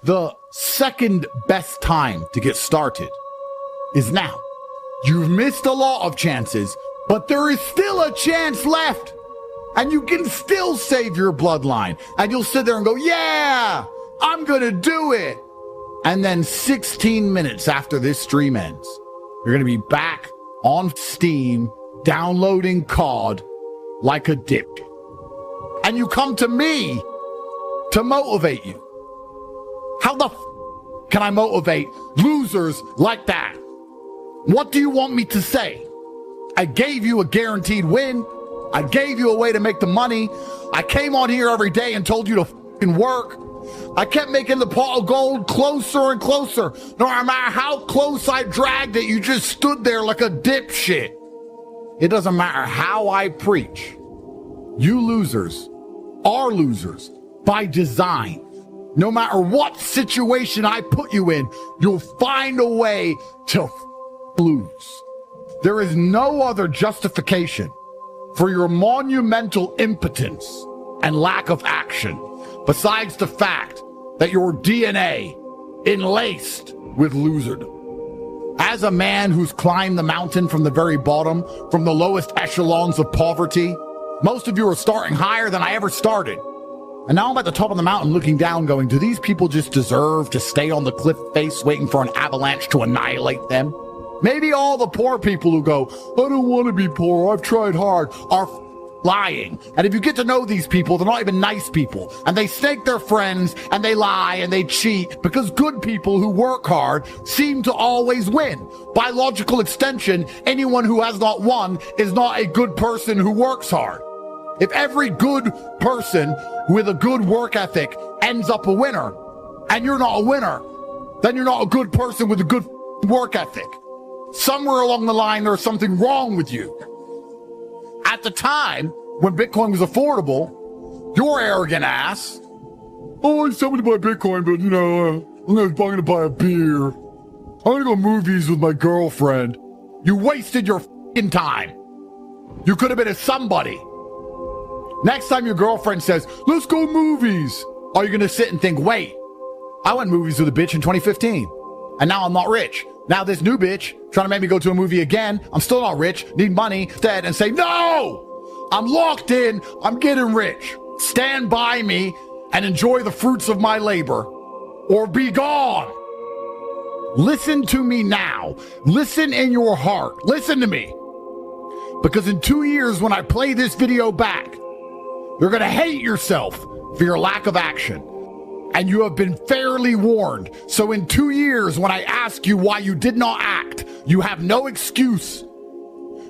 The second best time to get started is now. You've missed a lot of chances, but there is still a chance left. And you can still save your bloodline. And you'll sit there and go, yeah, I'm gonna do it. And then 16 minutes after this stream ends, you're gonna be back on Steam, downloading COD like a dip. And you come to me to motivate you. How the can I motivate losers like that? What do you want me to say? I gave you a guaranteed win. I gave you a way to make the money. I came on here every day and told you to fucking work. I kept making the pot of gold closer and closer. No matter how close I dragged it, you just stood there like a dipshit. It doesn't matter how I preach. You losers are losers by design. No matter what situation I put you in, you'll find a way to lose. There is no other justification for your monumental impotence and lack of action, besides the fact that your DNA enlaced with loserdom. As a man who's climbed the mountain from the very bottom, from the lowest echelons of poverty, most of you are starting higher than I ever started. And now I'm at the top of the mountain looking down going, do these people just deserve to stay on the cliff face waiting for an avalanche to annihilate them? Maybe all the poor people who go, I don't want to be poor, I've tried hard, are lying. And if you get to know these people, they're not even nice people. And they snake their friends, and they lie, and they cheat, because good people who work hard seem to always win. By logical extension, anyone who has not won is not a good person who works hard. If every good person with a good work ethic ends up a winner, and you're not a winner, then you're not a good person with a good work ethic. Somewhere along the line, there's something wrong with you. At the time, when Bitcoin was affordable, your arrogant ass, oh, I somebody buy Bitcoin, but, I'm going to buy a beer. I'm going to go movies with my girlfriend. You wasted your f***ing time. You could have been a somebody. Next time your girlfriend says, let's go movies, are you going to sit and think, wait, I went movies with a bitch in 2015, and now I'm not rich. Now this new bitch trying to make me go to a movie again. I'm still not rich, need money, dead, and say, no, I'm locked in, I'm getting rich. Stand by me and enjoy the fruits of my labor, or be gone. Listen to me now. Listen in your heart. Listen to me. Because in 2 years, when I play this video back, you're going to hate yourself for your lack of action. And you have been fairly warned. So in 2 years, when I ask you why you did not act, you have no excuse.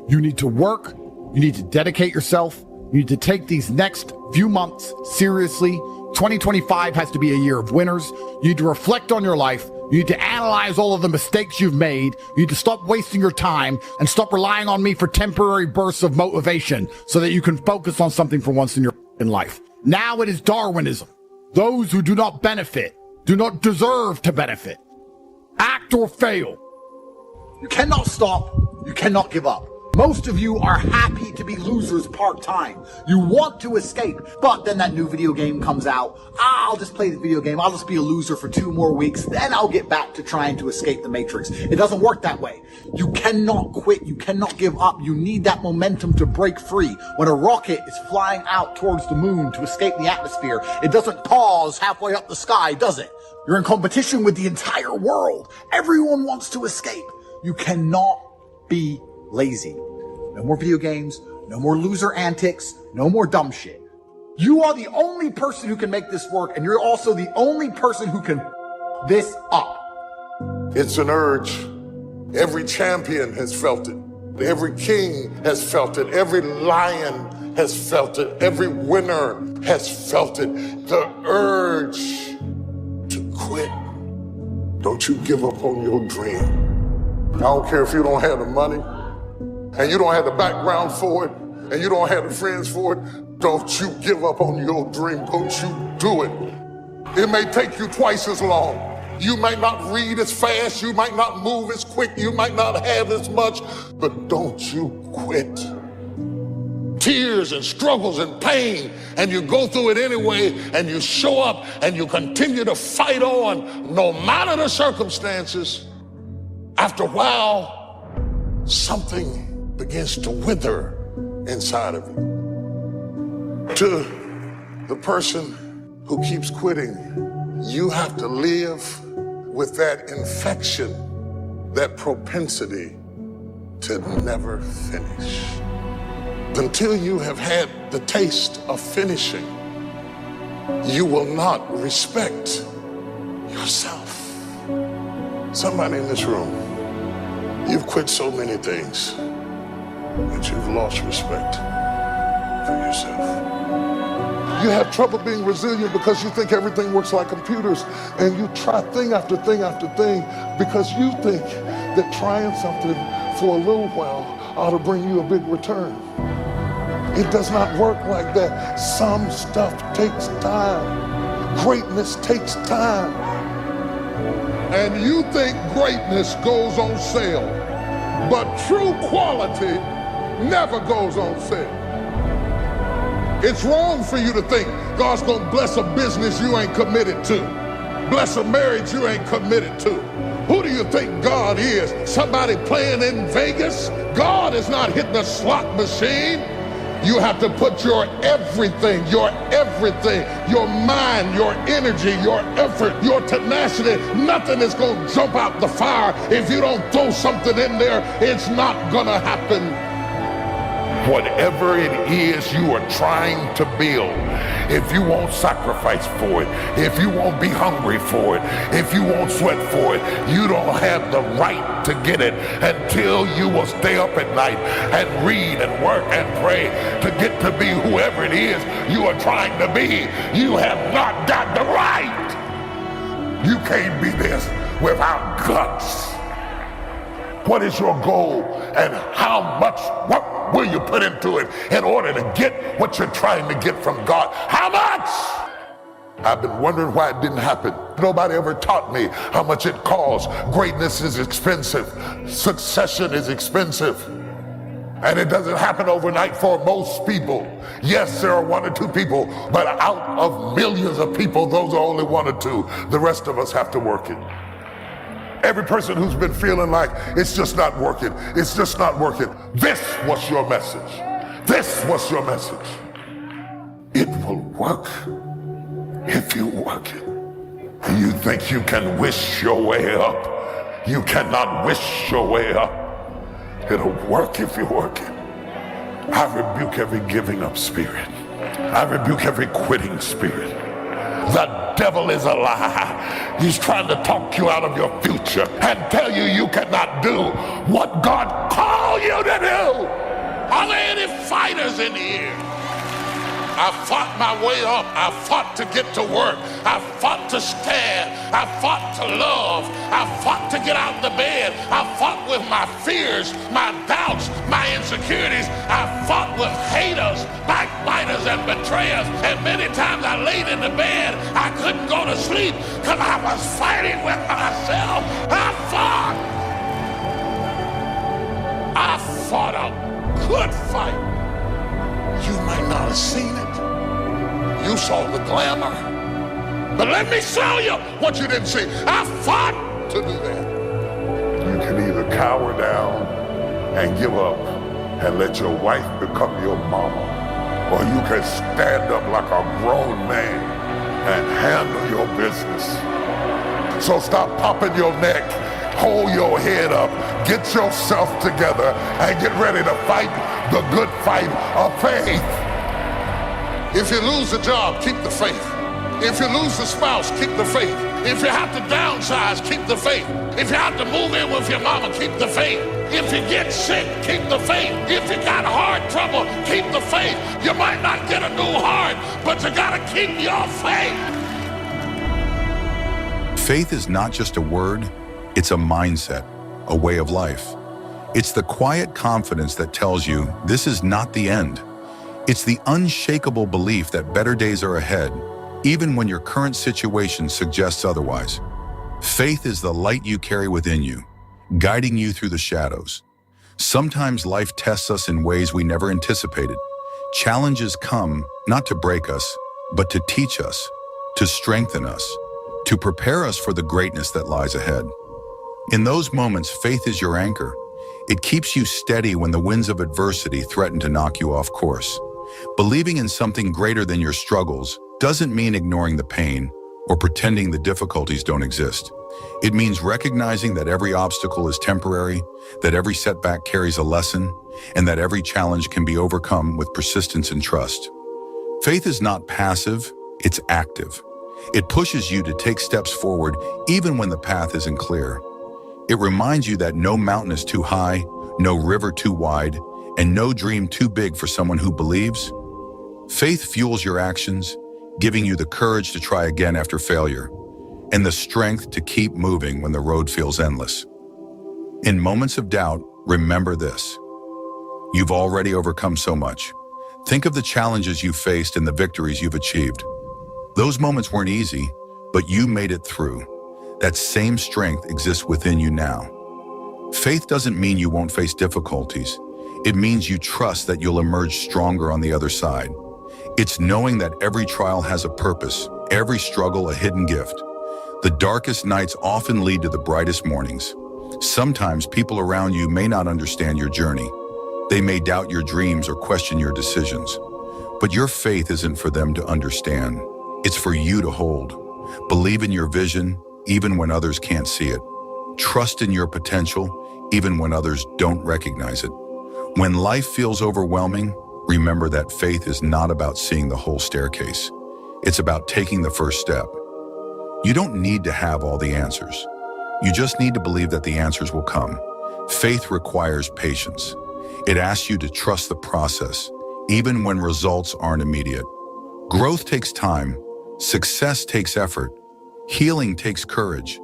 You need to work. You need to dedicate yourself. You need to take these next few months seriously. 2025 has to be a year of winners. You need to reflect on your life. You need to analyze all of the mistakes you've made. You need to stop wasting your time and stop relying on me for temporary bursts of motivation so that you can focus on something for once in your life. Now it is Darwinism. Those who do not benefit do not deserve to benefit. Act or fail. You cannot stop. You cannot give up. Most of you are happy to be losers part-time. You want to escape, but then that new video game comes out. I'll just play the video game. I'll just be a loser for 2 more weeks. Then I'll get back to trying to escape the matrix. It doesn't work that way. You cannot quit. You cannot give up. You need that momentum to break free. When a rocket is flying out towards the moon to escape the atmosphere, it doesn't pause halfway up the sky, does it? You're in competition with the entire world. Everyone wants to escape. You cannot be lazy. No more video games, no more loser antics, no more dumb shit. You are the only person who can make this work, and you're also the only person who can this up. It's an urge. Every champion has felt it. Every king has felt it. Every lion has felt it. Every winner has felt it. The urge to quit. Don't you give up on your dream. I don't care if you don't have the money, and you don't have the background for it, and you don't have the friends for it. Don't you give up on your dream. Don't you do it. It may take you twice as long. You might not read as fast. You might not move as quick. You might not have as much. But don't you quit. tears and struggles and pain, and you go through it anyway, and you show up and you continue to fight on no matter the circumstances, after a while, something begins to wither inside of you. To the person who keeps quitting, you have to live with that infection, that propensity to never finish. Until you have had the taste of finishing, you will not respect yourself. Somebody in this room, you've quit so many things that you've lost respect for yourself. You have trouble being resilient because you think everything works like computers, and you try thing after thing after thing because you think that trying something for a little while ought to bring you a big return. It does not work like that. Some stuff takes time. Greatness takes time. And you think greatness goes on sale, but true quality never goes on sale. It's wrong for you to think God's gonna bless a business you ain't committed to, bless a marriage you ain't committed to. Who do you think God is? Somebody playing in Vegas? God is not hitting a slot machine. You have to put your everything, your mind, your energy, your effort, your tenacity. Nothing is going to jump out the fire. If you don't throw something in there, it's not going to happen. Whatever it is you are trying to build, if you won't sacrifice for it, if you won't be hungry for it, if you won't sweat for it, you don't have the right to get it until you will stay up at night and read and work and pray to get to be whoever it is you are trying to be. You have not got the right. You can't be this without guts. What is your goal, and how much work will you put into it in order to get what you're trying to get from God? How much? I've been wondering why it didn't happen. Nobody ever taught me how much it costs. Greatness is expensive. Succession is expensive. And it doesn't happen overnight for most people. Yes, there are one or two people, but out of millions of people, those are only one or two. The rest of us have to work it. Every person who's been feeling like it's just not working, it's just not working, this was your message. This was your message. It will work if you work it. You think you can wish your way up? You cannot wish your way up. It'll work if you work it. I rebuke every giving up spirit. I rebuke every quitting spirit. The devil is a lie. He's trying to talk you out of your future and tell you you cannot do what God called you to do. Are there any fighters in here? I fought my way up. I fought to get to work. I fought to stand. I fought to love. I fought to get out of the bed. I fought with my fears, my doubts, my insecurities. I fought with haters, backbiters, and betrayers. And many times I laid in the bed. I couldn't go to sleep because I was fighting with myself. I fought a good fight. You might not have seen it. You saw the glamour. But let me show you what you didn't see. I fought to do that. You can either cower down and give up and let your wife become your mama, or you can stand up like a grown man and handle your business. So stop popping your neck, hold your head up, get yourself together, and get ready to fight the good fight of faith. If you lose the job, keep the faith. If you lose the spouse, keep the faith. If you have to downsize, keep the faith. If you have to move in with your mama, keep the faith. If you get sick, keep the faith. If you got heart trouble, keep the faith. You might not get a new heart, but you gotta keep your faith. Faith is not just a word, it's a mindset, a way of life. It's the quiet confidence that tells you this is not the end. It's the unshakable belief that better days are ahead, even when your current situation suggests otherwise. Faith is the light you carry within you, guiding you through the shadows. Sometimes life tests us in ways we never anticipated, Challenges come not to break us, but to teach us, to strengthen us, to prepare us for the greatness that lies ahead. In those moments, faith is your anchor. It keeps you steady when the winds of adversity threaten to knock you off course. Believing in something greater than your struggles doesn't mean ignoring the pain or pretending the difficulties don't exist. It means recognizing that every obstacle is temporary, that every setback carries a lesson, and that every challenge can be overcome with persistence and trust. Faith is not passive, it's active. It pushes you to take steps forward even when the path isn't clear. It reminds you that no mountain is too high, no river too wide, and no dream too big for someone who believes. Faith fuels your actions, giving you the courage to try again after failure, and the strength to keep moving when the road feels endless. In moments of doubt, remember this. You've already overcome so much. Think of the challenges you've faced and the victories you've achieved. Those moments weren't easy, but you made it through. That same strength exists within you now. Faith doesn't mean you won't face difficulties. It means you trust that you'll emerge stronger on the other side. It's knowing that every trial has a purpose, every struggle a hidden gift. The darkest nights often lead to the brightest mornings. Sometimes people around you may not understand your journey. They may doubt your dreams or question your decisions. But your faith isn't for them to understand. It's for you to hold. Believe in your vision, even when others can't see it. Trust in your potential, even when others don't recognize it. When life feels overwhelming, remember that faith is not about seeing the whole staircase. It's about taking the first step. You don't need to have all the answers. You just need to believe that the answers will come. Faith requires patience. It asks you to trust the process, even when results aren't immediate. Growth takes time. Success takes effort. Healing takes courage.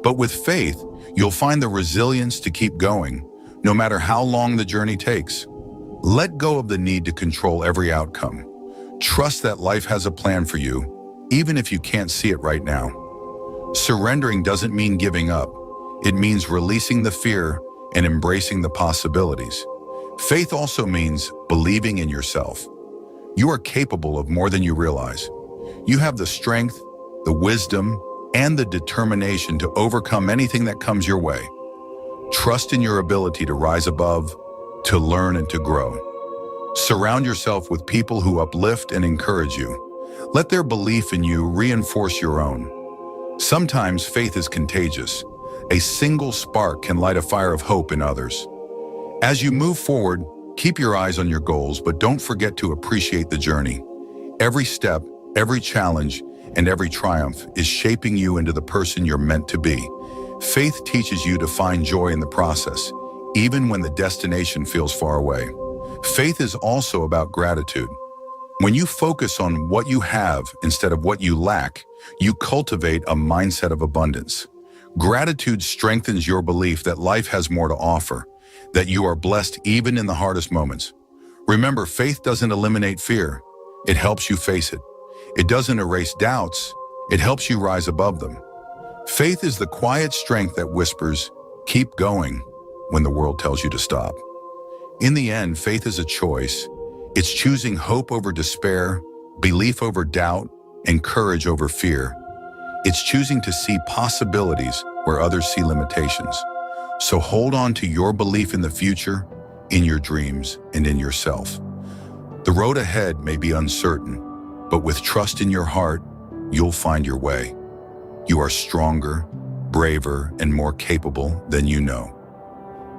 But with faith, you'll find the resilience to keep going, no matter how long the journey takes. Let go of the need to control every outcome. Trust that life has a plan for you, even if you can't see it right now. Surrendering doesn't mean giving up. It means releasing the fear and embracing the possibilities. Faith also means believing in yourself. You are capable of more than you realize. You have the strength, the wisdom, and the determination to overcome anything that comes your way. Trust in your ability to rise above, to learn and to grow. Surround yourself with people who uplift and encourage you. Let their belief in you reinforce your own. Sometimes faith is contagious. A single spark can light a fire of hope in others. As you move forward, keep your eyes on your goals, but don't forget to appreciate the journey. Every step, every challenge, and every triumph is shaping you into the person you're meant to be. Faith teaches you to find joy in the process, even when the destination feels far away. Faith is also about gratitude. When you focus on what you have instead of what you lack, you cultivate a mindset of abundance. Gratitude strengthens your belief that life has more to offer, that you are blessed even in the hardest moments. Remember, faith doesn't eliminate fear. It helps you face it. It doesn't erase doubts. It helps you rise above them. Faith is the quiet strength that whispers, "Keep going," when the world tells you to stop. In the end, faith is a choice. It's choosing hope over despair, belief over doubt, and courage over fear. It's choosing to see possibilities where others see limitations. So hold on to your belief in the future, in your dreams, and in yourself. The road ahead may be uncertain, but with trust in your heart, you'll find your way. You are stronger, braver, and more capable than you know.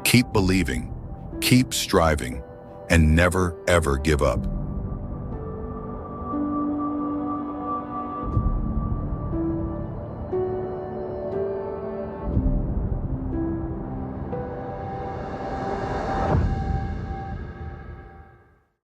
Keep believing, keep striving, and never, ever give up.